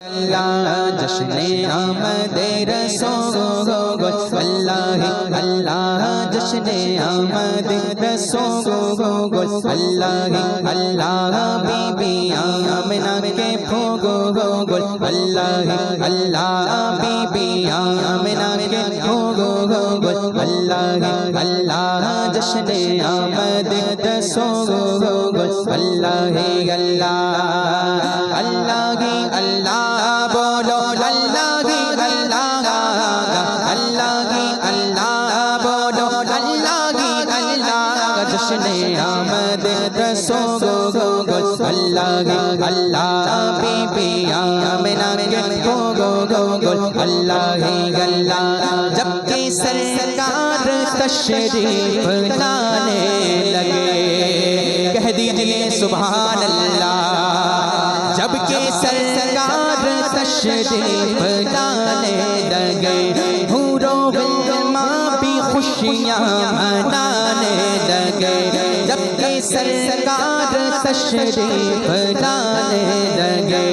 अल्लाह जश्ने आमदे रसूल अल्लाह अल्लाह जश्ने आमदे रसूल अल्लाह अल्लाह बीबी आमिना के भोगो अल्लाह अल्लाह बीबी आमिना के भोगो अल्लाह अल्लाह जश्ने आमदे रसूल अल्लाह अल्लाह अल्लाह अल्लाह बोलो अल्लाह अल्लाह अल्लाह अल्लाह बोलो अल्लाह अल्लाह जश्ने आमद रसूल अल्लाह अल्लाह बीबी आमिना के भोगो अल्लाह अल्लाह जबकि सरकार तशरीफ लाने लगे कह दीजिए सुभान अल्लाह। जबकि सरकार तशरीफ लाने लगे हूरो गिल्मा भी खुशियाँ मनाने लगे। जबकि सरकार तशरीफ लाने लगे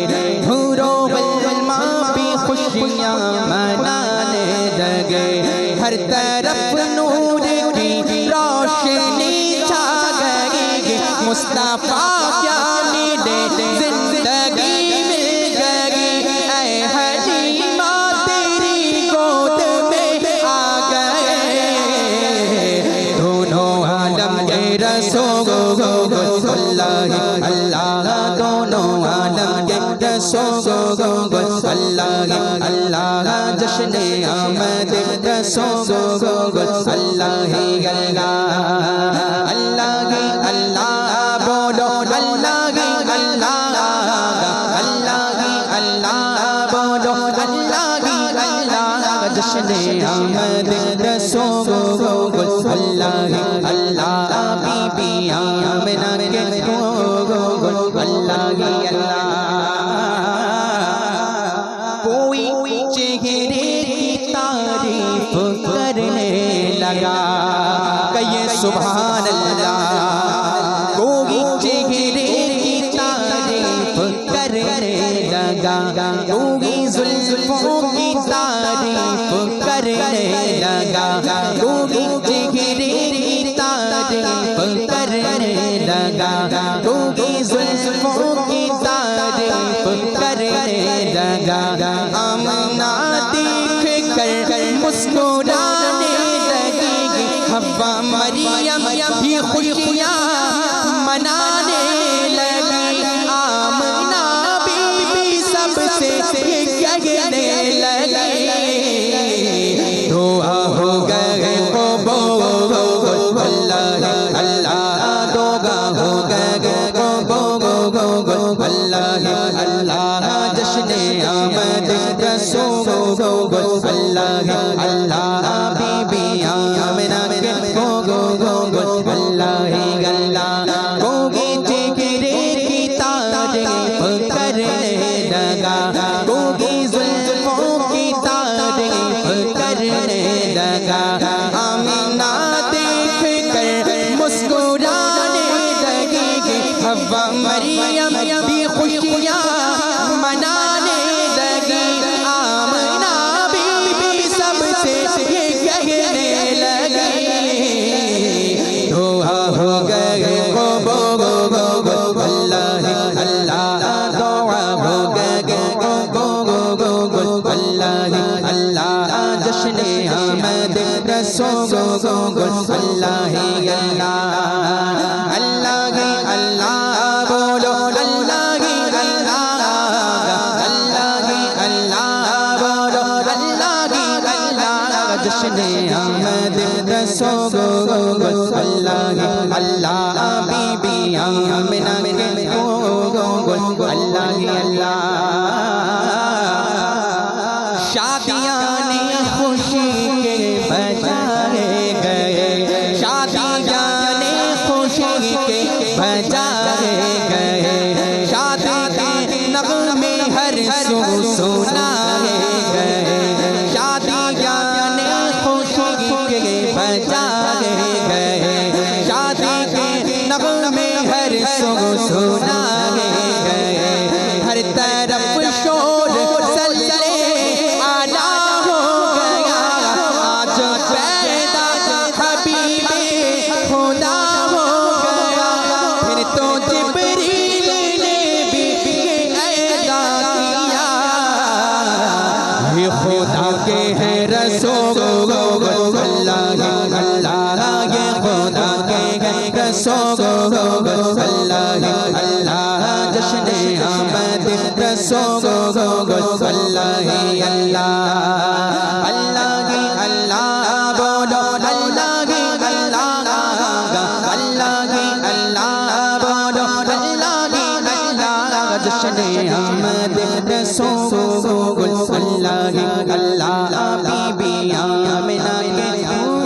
हूरो गिल्मा भी खुशियाँ मनाने लगे। हर तरफ नूर की रोशनी छा गई मुस्तफा क्या मिले जिंदगी मिल गई। ऐ हलीमा तेरी गोद में आ गए दोनों आलम के रसूल अल्लाह अल्लाह दोनों आलम के रसूल अल्लाह अल्लाह जश्ने आमद रसूल अल्लाह अल्लाह अल्लाह अल्लाह बोलो अल्लाह अल्लाह अल्लाह अल्लाह बोलो अल्लाह अल्लाह जश्ने आमद रसूल अल्लाह अल्लाह बीबी आमिना के भोगो अल्लाह अल्लाह। कोई चेहरे की तारीफ करने लगा कहिए सुभान अल्लाह। कोई चेहरे की तारीफ करने लगा कोई जुल्फों की तारीफ करने लगा कोई चेहरे की तारीफ करने लगा कोई जुल्फों की तारीफ करने लगा। आमना देख कर मुस्कुराने लगेगी हव्वा मरियम भी खुशियाँ मनाने लगी। आमना बीबी सबसे कहने लगी दुआ हो गए अल्लाह अल्लाह दोगा हो गए अल्लाह अल्लाह जश्ने आमद रसूल अल्लाह अल्लाह बीबी आमिना के भोगो अल्लाह अल्लाह कोई चेहरे की तारीफ करने लगा कोई जुल्फों की तारीफ करने लगा। आमिना देख कर मुस्कुराने लगेगी हव्वा मरियम भी खुशियाँ मनाने लगी। आमिना बीबी सबसे कहने लगी दुआ हो गए अल्लाह अल्लाह दुआ हो गए अल्लाह अल्लाह जश्ने आमद रसूल अल्लाह अल्लाह अल्लाह अल्लाह बोलो अल्लाह अल्लाह अल्लाह अल्लाह बोलो अल्लाह अल्लाह जश्ने आमद रसूल अल्लाह अल्लाह बीबी आमिना के भोगो अल्लाह अल्लाह। शादियाँ ने खुशी के बजाए गए शादियाँ ने खुशी के बजाए गए शादी के नग़मे हर सू सुनाए गए शादियाँ ने खुशी के बजाए गए शादी के नग़मे हर सू सुनाए गए। हर तरफ शोर रसूल अल्लाह अल्लाह ये खुदा के रसूल अल्लाह अल्लाह जश्न आमद रसूल अल्लाह अल्लाह अल्लाह अल्लाह बोलो अल्लाह अल्लाह अल्लाह अल्लाह बोलो अल्लाह अल्लाह जश्न आमद रसूल अल्लाह अल्लाह बीबी आमिना के फूल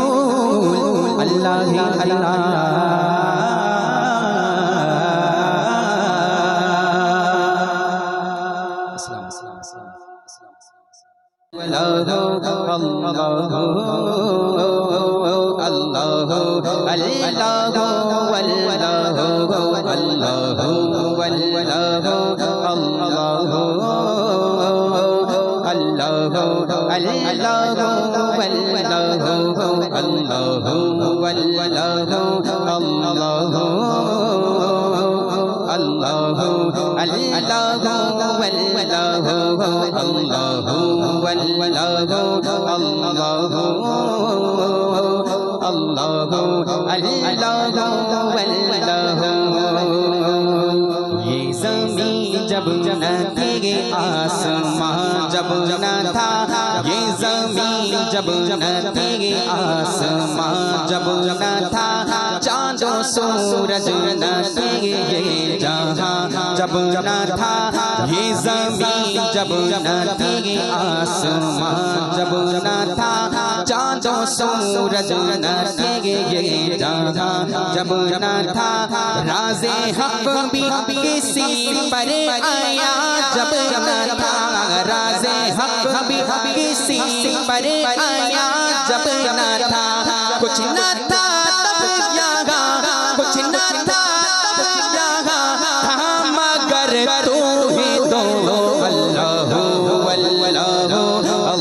अल्लाह अल्लाह ये ज़मीन जब न थी आसमां जब न था ये ज़मीन जब न थी आसमां जब न था चाँदो सूरज न थे ये जहाँ जब न था ये ज़मीन जब न थी आसमां जब न था चाँदो सूरज न थे ये जहाँ जब न था राज़े हक़ भी किसी पर आया जब न था राज़े हक़ भी किसी पर आया जब न था कुछ न था तब यहाँ कुछ न था तब यहाँ था मगर तू ही तो अल्लाह अल्लाह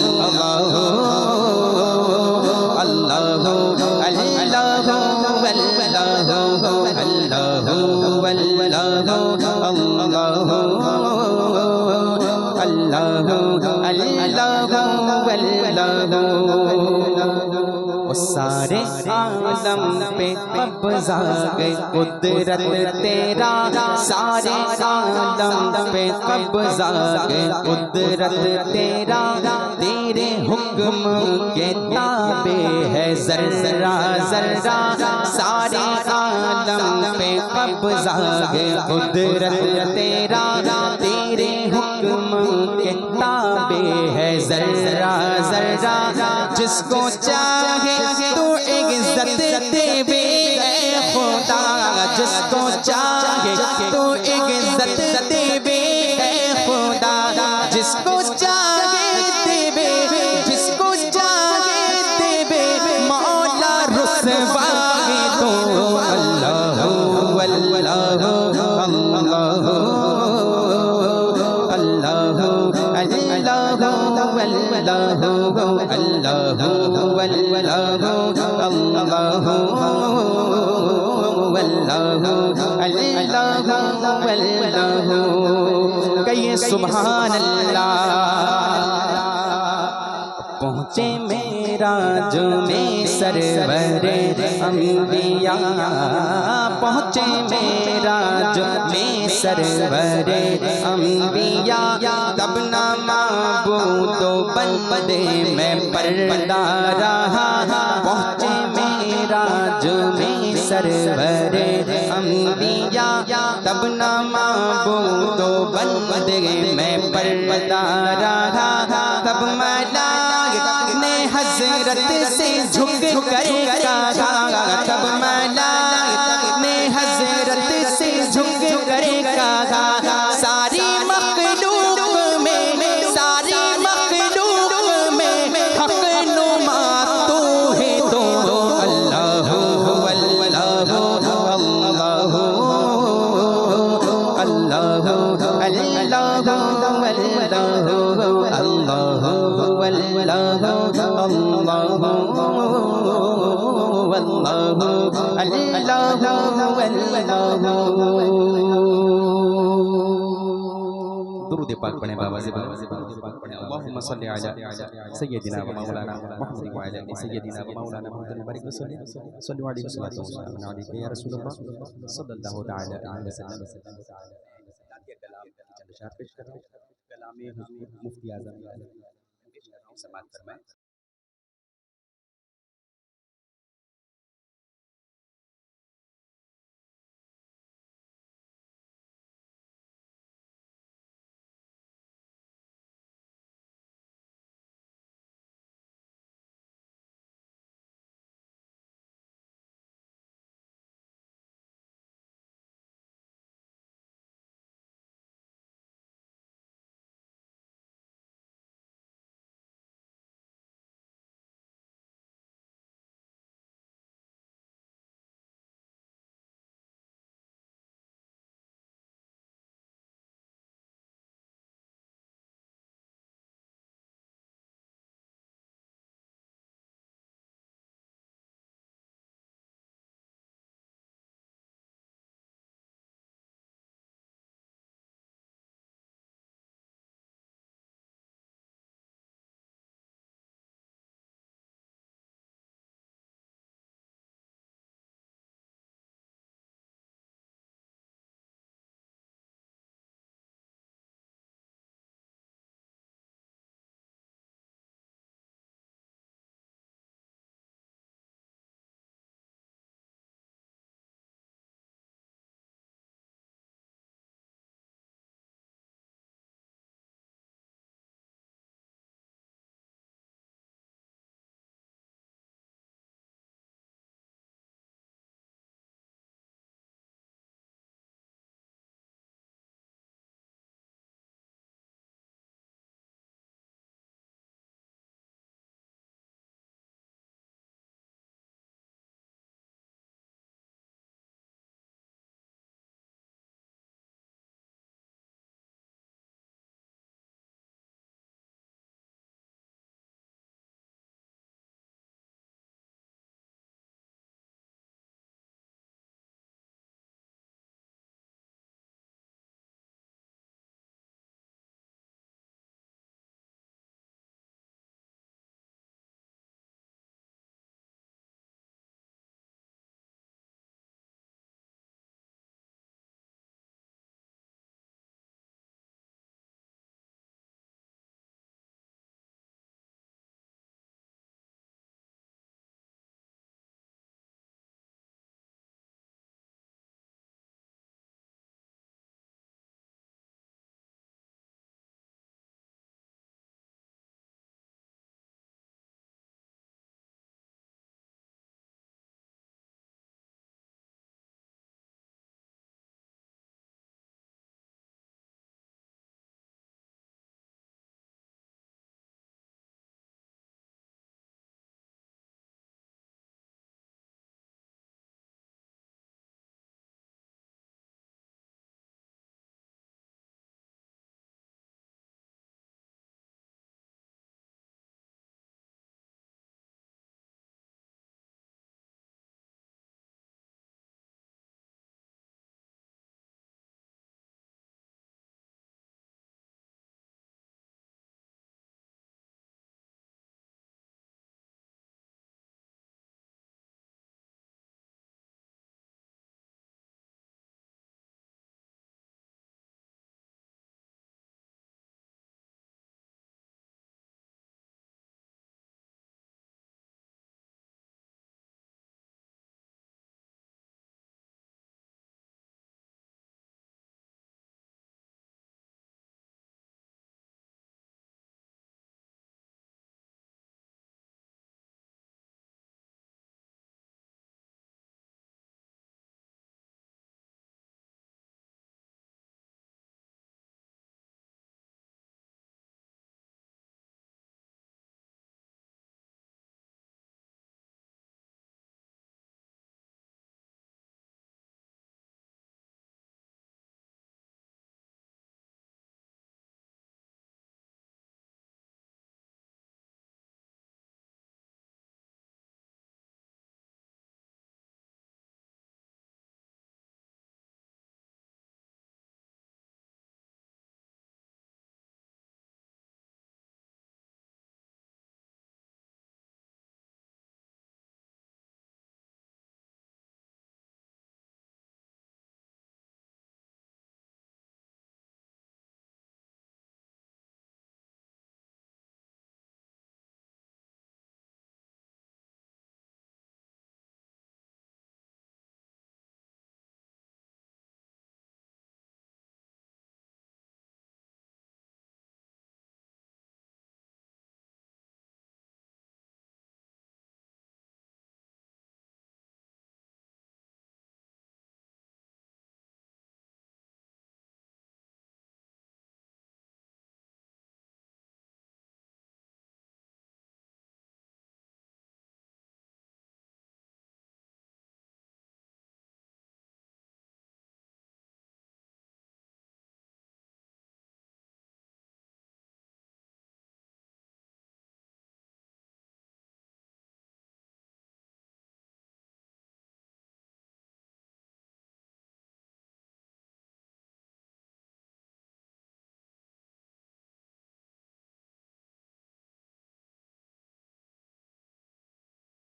अल्लाह अल्लाह सारे आलम पे कब्ज़ा गए कुदरत तेरा सारे आलम पे कब्ज़ा गए कुदरत तेरा तेरे हुक्म के ताबे है ज़र्रा ज़र्रा सारे आलम पे कब्ज़ा गए कुदरत तेरा तेरे हुक्म के ताबे है ज़र्रा ज़र्रा जिसको चाहे तू इज्जत देवे खुदा जिसको चाहे तू इज्जत देवे खुदा जिसको चाहे देवे जिसको चाहे देवे मौला रुसवा तो अल्लाह अल्लाह कहिए सुभान अल्लाह पहुँचे मेरा जो में सरवरे अंबिया पहुँचे मेरा जो में सरवरे अंबिया तब ना माबूदो बंदे में पर्दा रहा पहुँचे मेरा जो में सरवरे अंबिया तब ना माबूदो बंदे में पर्दा रहा तब मलाइक ने हजरत से झुक कर कहा तब मलाइक ने हजरत से झुक कर कहा सारी मखलूक में सारी मखलूक में हक नुमा तू है तो अल्लाह अल्लाह अल्लाह दुरूद दुरूद पाक पढ़ें बाबा से दुरूद पाक पढ़ें। अल्लाहुम्मा सल्लि अला सय्यदिना व मौलाना मुहम्मद व अला सय्यदिना व मौलाना मुहम्मद बारिक वसल्लम सल्लु अलैहि वसल्लम अलैका या रसूलल्लाह सल्लल्लाहु तआला अलैहि वसल्लम। नातिया कलाम की चंद अशआर पेश कर रहा हूं। कलाम हुजूर मुफ्ती आज़म पेश कर रहा हूं, समाअत फरमाएं।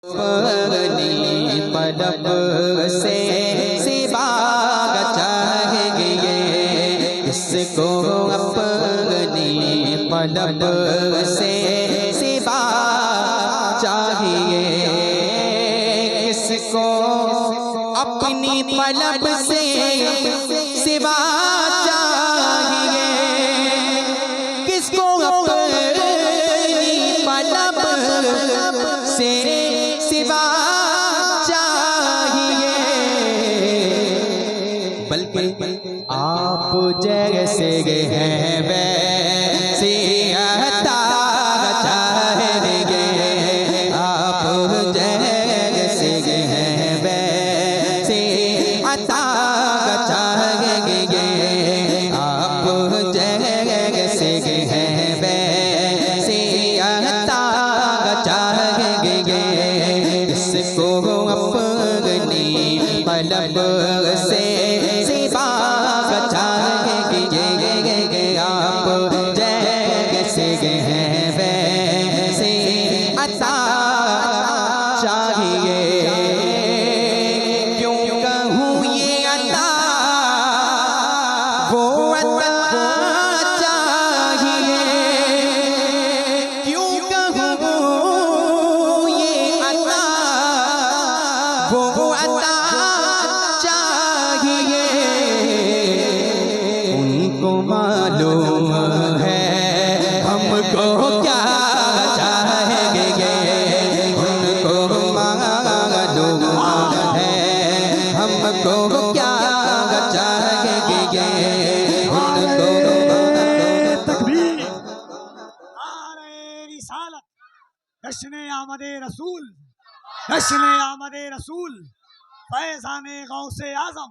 अपनी पलब से सिवा चाहिए, किसको अपनी पलब से सिवा चाहिए, किसको अपनी पलब से सिवा चाहिए, किसको अपनी पलब से सिवा चाहिए, बल्कि आप जैसे हैं वैसे अता चाहिए, आप जैसे हैं वैसे अता चाहिए, आप जैसे हैं वैसे अता चाहिए, इसको अपनी पलब से सिवा चाहिए, आप जैसे हैं वैसे अता चाहिए, क्यों कहूँ ये अता वो अता चाहिए, क्यों कहूँ ये अता वो अता चाहिए, उनको मालूम है हमको क्या चाहिए, उनको मालूम है हमको क्या चाहिए, उनको तकबीर नारे रिसालत, जश्न आमदे रसूल, जश्न आमदे रसूल, फैज़ाने गौसे आज़म,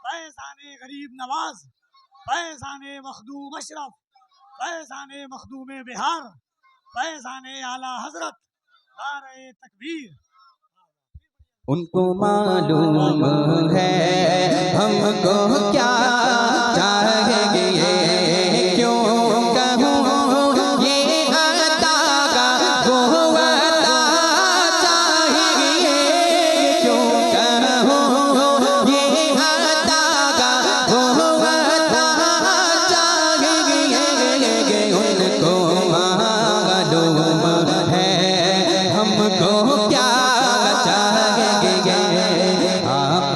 फैज़ाने गरीब नवाज, फैज़ाने मखदूम अशरफ, फैज़ाने मखदूम बिहार, फैज़ाने आला हजरत, नारे तकबीर। उनको मालूम है हमको क्या चाहिए, क्यों कहूँ ये अता वो अता चाहिए, क्यों कहूँ ये अता वो अता चाहिए, उनको मालूम है हमको क्या चाहिए, आप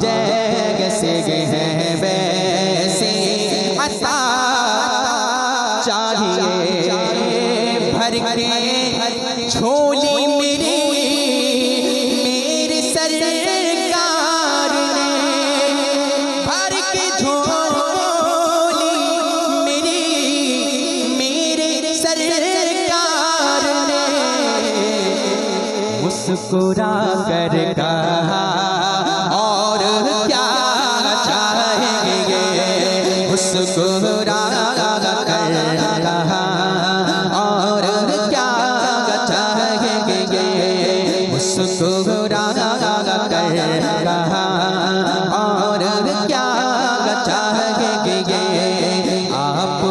जैसे हैं वैसे अता चाहिए, भर के झोली मेरे सरकार ने, भर के झोली मेरे सरकार ने, मुस्कुरा कर कहा और क्या चाहिए, मुस्कुरा कर कहा और क्या चाहिए, मुस्कुरा कर कहा और क्या चाहिए, आप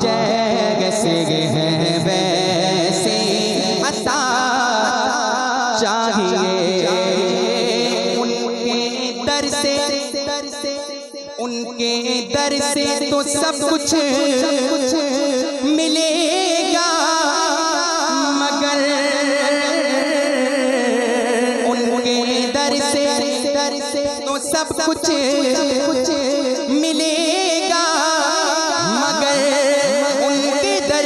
जैसे हैं वैसे अता चाहिए, उनके दर से तो सब कुछ मिलेगा, मगर उनके दर से तो सब कुछ मिलेगा, मगर उनके दर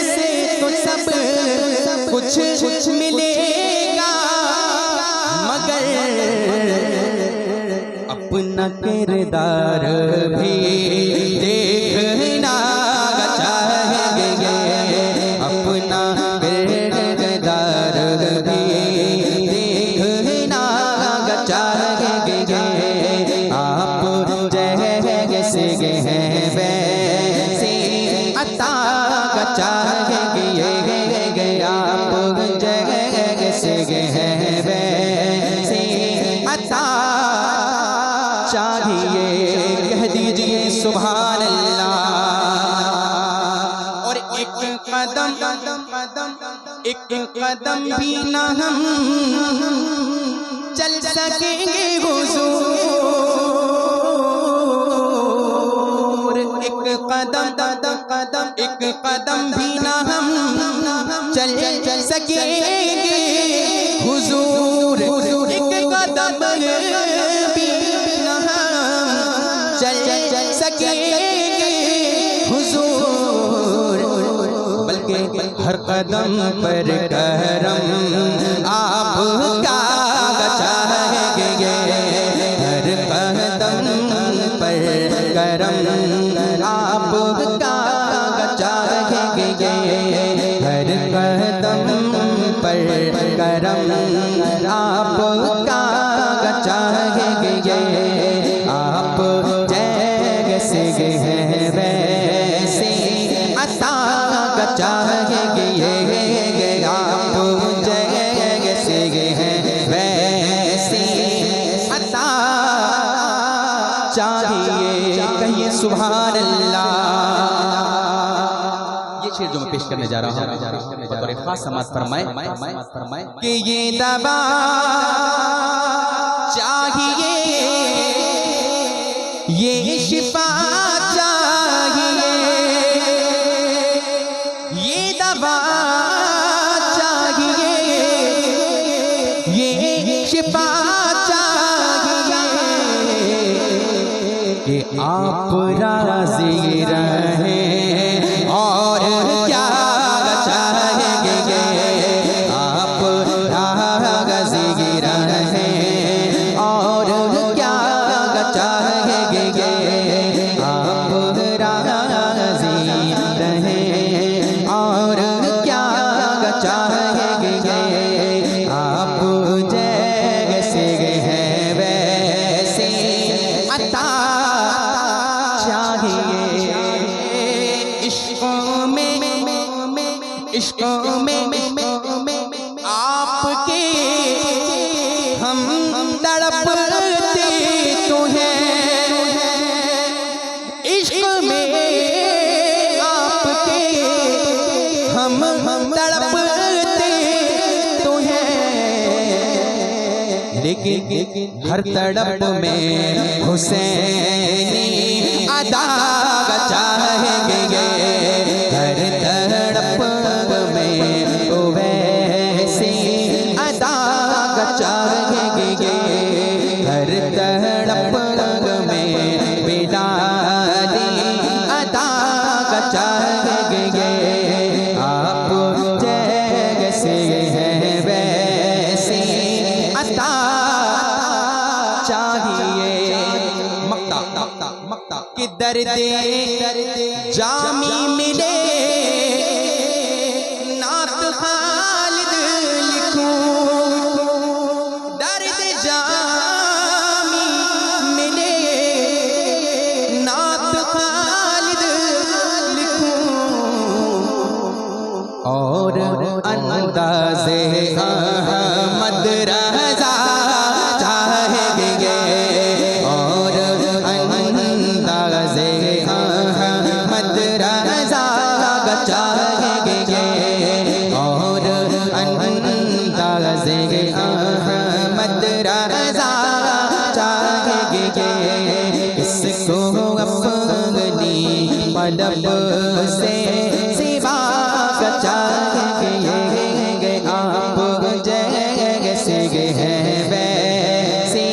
से तो सब कुछ मिलेगा, मगर अपना किरदार भी देखना चाहिए, अपना किरदार भी देखना चाहिए, आप जैसे हैं वैसे अता चाहिए, आप जैसे हैं वैसे अता चाहिए, कह दीजिए सुभान अल्लाह, और एक कदम एक कदम भी न हम चल सकेंगे हुजूर, एक कदम भी न हम चल सकेंगे हुजूर, एक कदम भी न हम चल सकेंगे हुजूर, बल्कि हर कदम पर करम आपका चाहेंगे, हर कदम पर करम आपका चाहेंगे, हर कदम पर करम आपका चाहेंगे, आप जैसे हैं वैसे अता चाहेंगे, आप जैसे हैं वैसे अता चाहिए। कहिए सुभान अल्लाह। ये शेर जो मैं पेश करने जा रहा हूँ बतौर खास समाज फरमाए कि ये दवा चाहिए, ये शिफा चाहिए, ये दवा चाहिए, ये शिफा चाहिए कि आप राज़ी रहें और क्या चाहेंगे, आप राज़ी रहें और क्या चाहेंगे, आप राज़ी रहें और क्या चाहेंगे, आप जैसे हैं वैसे अता चाहिए। इश्क़ों में आपके हम तड़पते तो हैं, इश्क़ में आपके हम तड़पते तो हैं, लेकिन हर तड़प में हुसैनी अदा चाहेंगे, हर तड़प में वैसे अदा चाहेंगे, हर तड़प में बिलाली अदा चाहेंगे, आप जैसे हैं वैसे अता चाहिए। मक्ता कि दर्दे जामी मिले नात खालिद लिखूं, दर्द जामी मिले नात खालिद लिखूं, और अंदाज़े अहमद रज़ा चाहेंगे, और अंदाज़े अहमद रज़ा चाहेंगे, और अंदाज़े अहमद रज़ा चाहेंगे, इसको अपनी पलब से सिवा चाहेंगे, आप जैसे हैं वैसे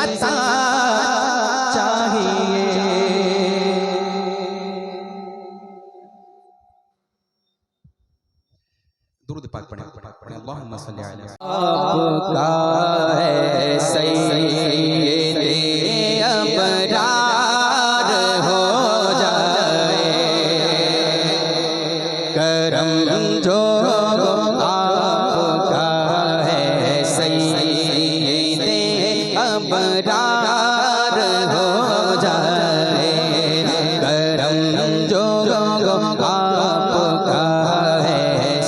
अता चाहिए। दुरूद पाक पढ़ें अल्लाहुम्मा सल्ली अलैहि आपका है सैय्यदे अबरार हो जाए, करम जो आपका है सैय्यदे अबरार हो जाए, करम जो आपका है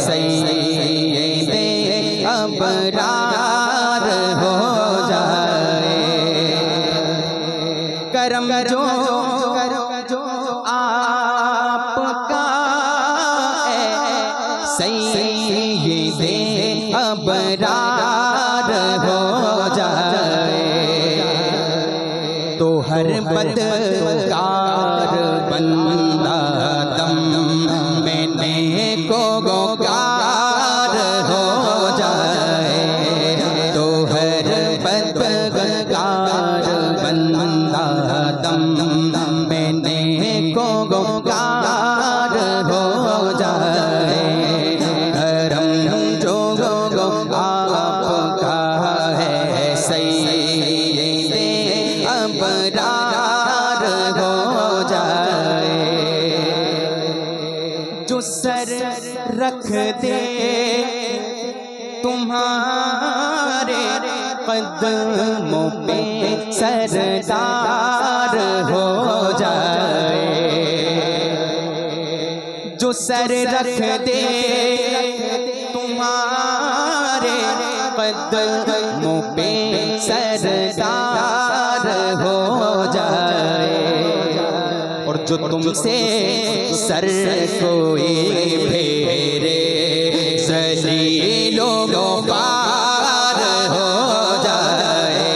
सैय्यदे अबरार हो जाए, करम जो आपका सैयदे अबरार हो जाए तो हर बदकार बंदा दम में नेकोकार हो जाए तो हर बदकार बंदा दम में नेकोकार हो जाए। करम जो आपका है सैयदे अबरार हो जाए। जो सर रख दे तुम्हारे कदमों पे सरदार हो जाए। जो सर रख दे तुम्हारे कदमों पे सरदार हो जाए। और जो तुमसे सर कोई फेरे ज़लीलों पार हो जाए।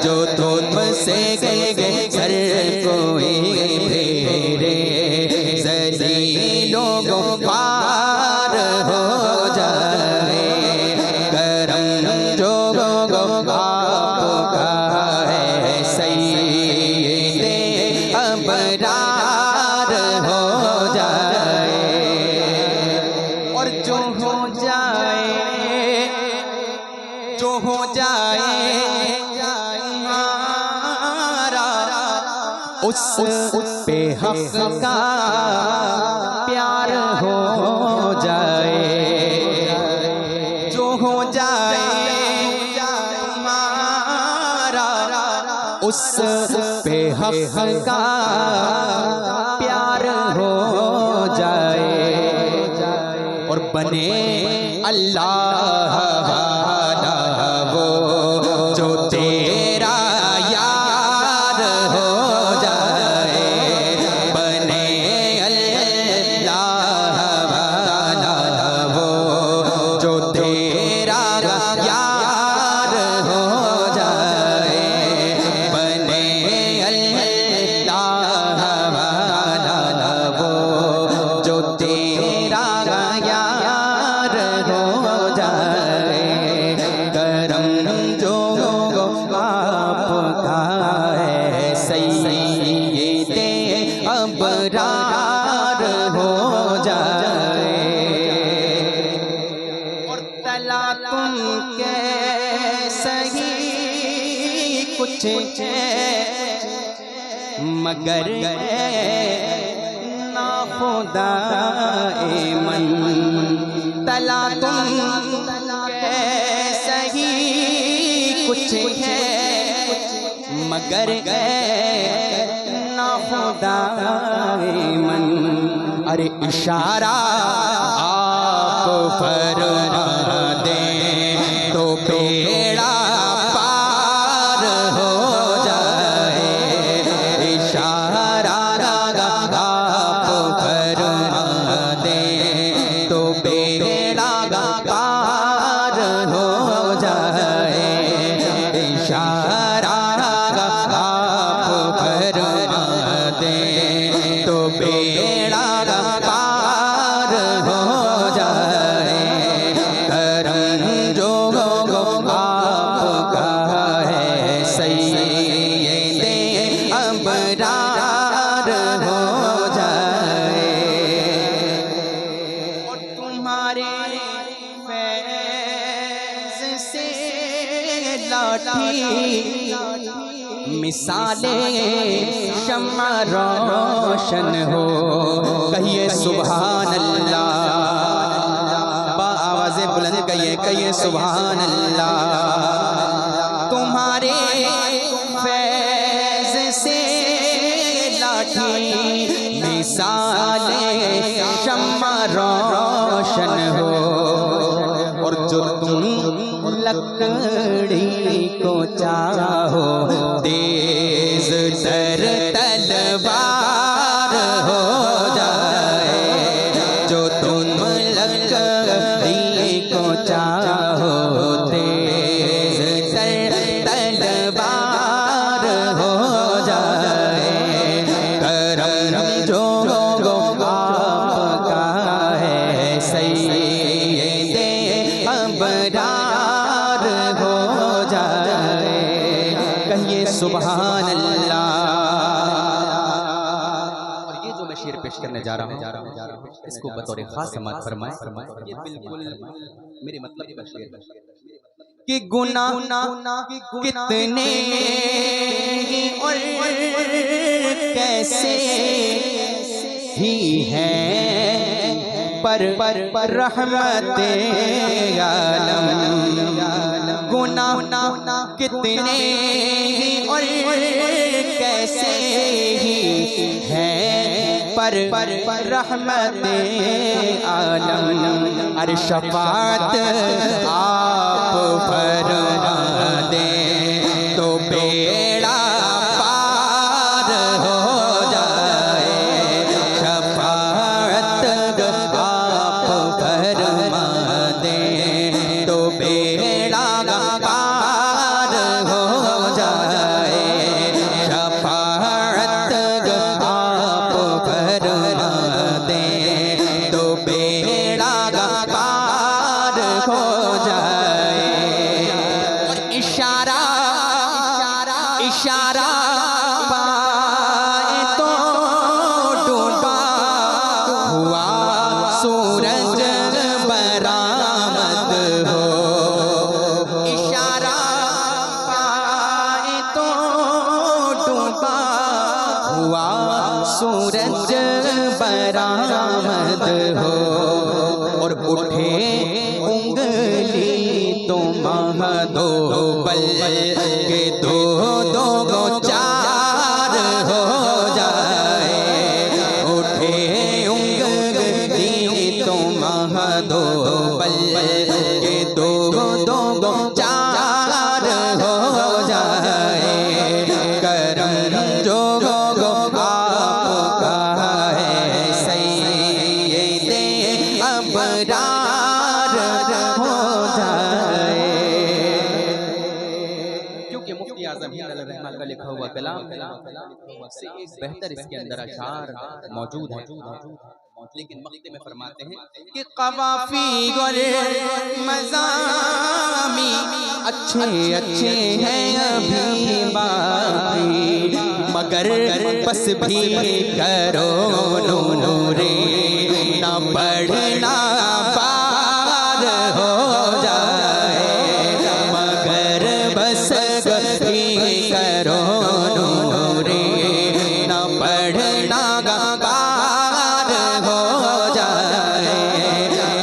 जो तुमसे सर कोई फेरे ज़लीलों पार हो जाए। करम जो आपका है सैयदे अबरार हो जाए। और जो हो जाए हमारा उस पे हक़ का प्यार हो जाए। जो हो जाए हमारा उस पे हक़ का प्यार हो जाए। और बने अल्लाह वाला वो जो तेरा यार हो जाए। बने अल्लाह वाला वो जो तेरा यार हो जाए। बने अल्लाह वाला वो जो तेरा यार हो जाए। करम जो आपका है सैयदे अबरार हो जाए। और तला तुम के सही कुछ मगर ना खुदा मन। तला तुम के सही कुछ है मगर ना खुदा मन। अरे इशारा आप फरमा दें तो बेड़ा पार हो जाए। इशारा आप फरमा दें तो बेड़ा पार हो जाए। इशारा आप फरमा दें तो बेड़ा पार हो जाए। करम जो आपका है सैयदे अबरार हो जाए। और तुम्हारे फैज़ से लाठी मिसाले शम्मा रोशन हो। कहिए सुभान अल्लाह। आवाज़ बुलंद कहिए सुभान अल्लाह। तुम्हारे फैज़ से लाठी मिसाले शम्मा रोशन हो। और जो तुम लकड़ी को चाहो तेज तर तलवार हो जाए। जो तुम लकड़ी सुभान अल्लाह। और ये जो मैं शेर पेश करने जा रहा हूँ इसको बतौर खास समात फरमाए, ये बिल्कुल मेरे मतलब का शेर है कि गुनाह कितने और कैसे ही है पर रहमते आलम। गुनाह कितने और कैसे ही है पर रहमते आलम। अरे शफाअत आप फरमा दे तो बेड़ा पार हो जाए। शफाअत आप फरमा दे तो बेड़ा पार हो जाए। शफाअत आप फरमा दे तो बेड़ा पार हो जाए। और इशारा पाए तो डूबा हुआ सूरज बरामद हो। इशारा पाए तो डूबा हुआ सूरज बरामद हो। और उठे उंगली तो महा दो बल के दो गो चार हो जाए। उठे उंगली तो महा दो बल के दो गो चार हो जाए। करम जो आपका है सैयदे अबरार हो जाए। क्योंकि मुफ्ती आज़म हिंद अलैहिर्रहमा का लिखा हुआ कलाम से एक बेहतर इसके अंदर अशार मौजूद है। लेकिन मक़ते में फरमाते हैं कि क़वाफ़ी और मज़ामी अच्छे हैं अभी बाकी, मगर बस भी करो नूरे ना पढ़ना पार हो जाए। मगर बस भी करो नूरे ना पढ़ना पार हो जाए।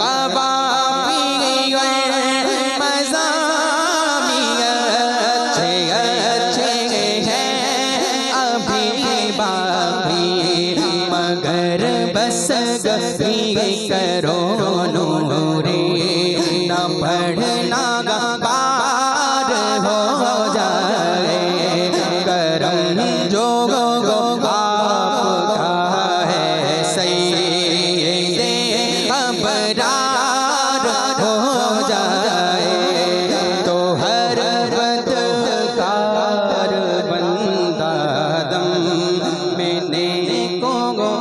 क़वाफ़ी और मज़ामी अच्छे हैं अभी बाकी, मगर बस भी करो नूरे ना पढ़ना पार हो जाए। करम जो आपका है सैयदे अबरार हो जाए। तो हर बदकार बंदा दम में नेकोकार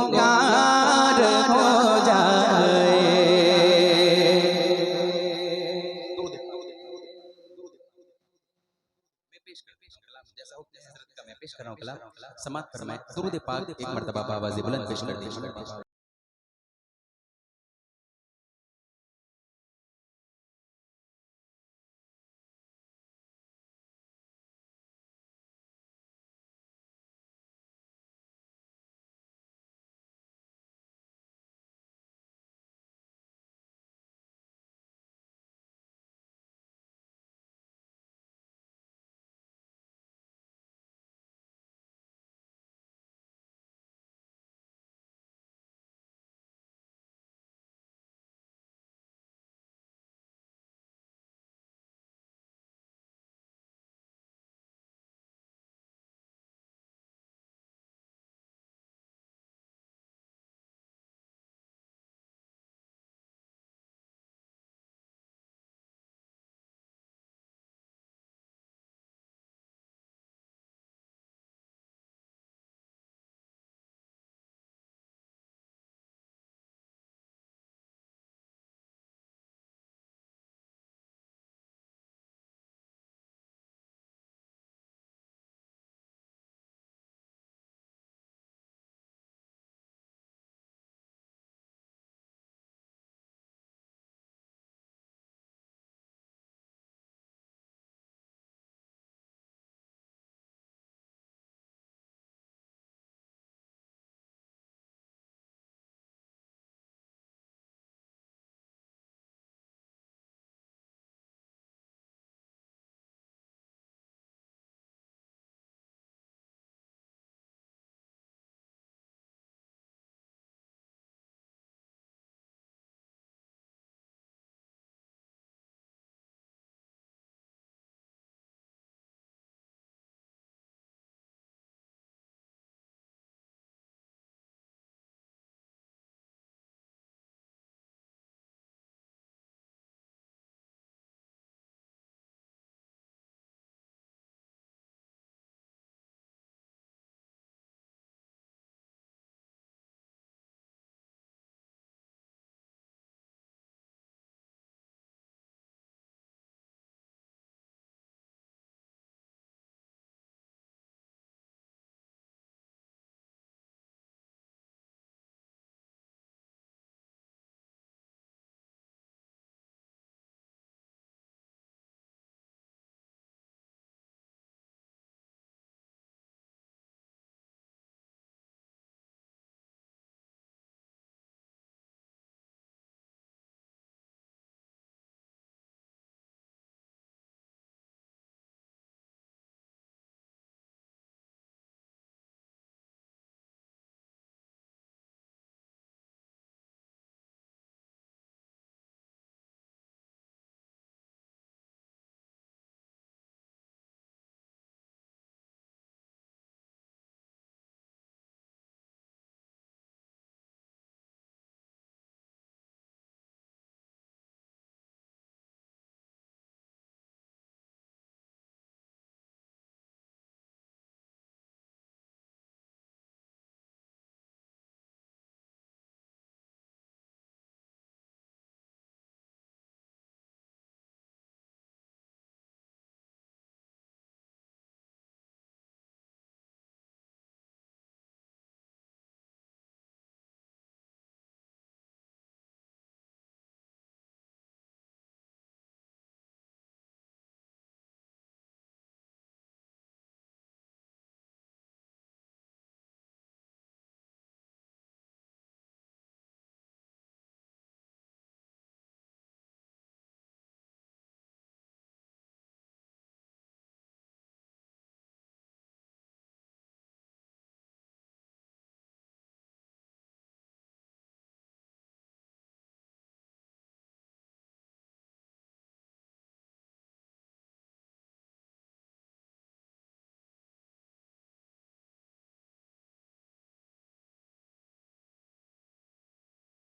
हो जाए। जैसा मैं पेश कर रहा हूँ कलाम समात फरमाए। दुरूद पाक एक मर्तबा आवाज़ बुलंद पेश कर दीजिए।